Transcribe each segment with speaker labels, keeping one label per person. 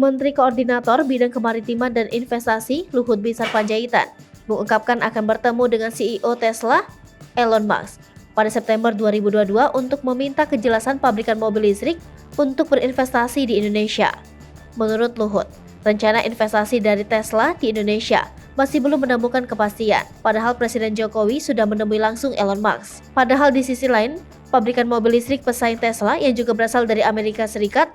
Speaker 1: Menteri Koordinator Bidang Kemaritiman dan Investasi Luhut Binsar Panjaitan mengungkapkan akan bertemu dengan CEO Tesla, Elon Musk, pada September 2022 untuk meminta kejelasan pabrikan mobil listrik untuk berinvestasi di Indonesia. Menurut Luhut, rencana investasi dari Tesla di Indonesia masih belum menemukan kepastian, padahal Presiden Jokowi sudah menemui langsung Elon Musk. Padahal di sisi lain, pabrikan mobil listrik pesaing Tesla yang juga berasal dari Amerika Serikat,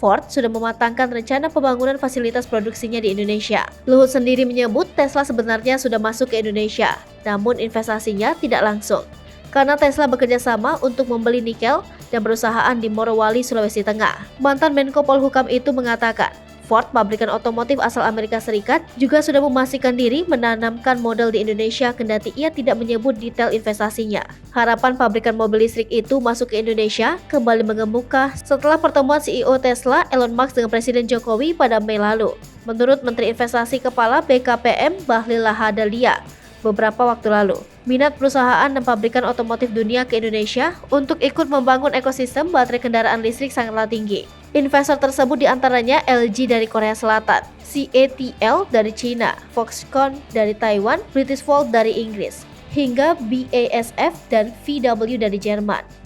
Speaker 1: Ford, sudah mematangkan rencana pembangunan fasilitas produksinya di Indonesia. Luhut sendiri menyebut Tesla sebenarnya sudah masuk ke Indonesia, namun investasinya tidak langsung. Karena Tesla bekerja sama untuk membeli nikel dan perusahaan di Morowali, Sulawesi Tengah. Mantan Menko Polhukam itu mengatakan, Ford, pabrikan otomotif asal Amerika Serikat, juga sudah memastikan diri menanamkan modal di Indonesia kendati ia tidak menyebut detail investasinya. Harapan pabrikan mobil listrik itu masuk ke Indonesia kembali mengemuka setelah pertemuan CEO Tesla Elon Musk dengan Presiden Jokowi pada Mei lalu. Menurut Menteri Investasi Kepala BKPM Bahlil Lahadalia, beberapa waktu lalu, minat perusahaan dan pabrikan otomotif dunia ke Indonesia untuk ikut membangun ekosistem baterai kendaraan listrik sangatlah tinggi. Investor tersebut diantaranya LG dari Korea Selatan, CATL dari China, Foxconn dari Taiwan, British Volt dari Inggris, hingga BASF dan VW dari Jerman.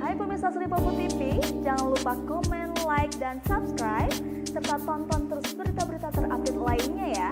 Speaker 2: Hai pemirsa Sri Popo TV, jangan lupa komen, like, dan subscribe, serta tonton terus berita-berita terupdate lainnya ya.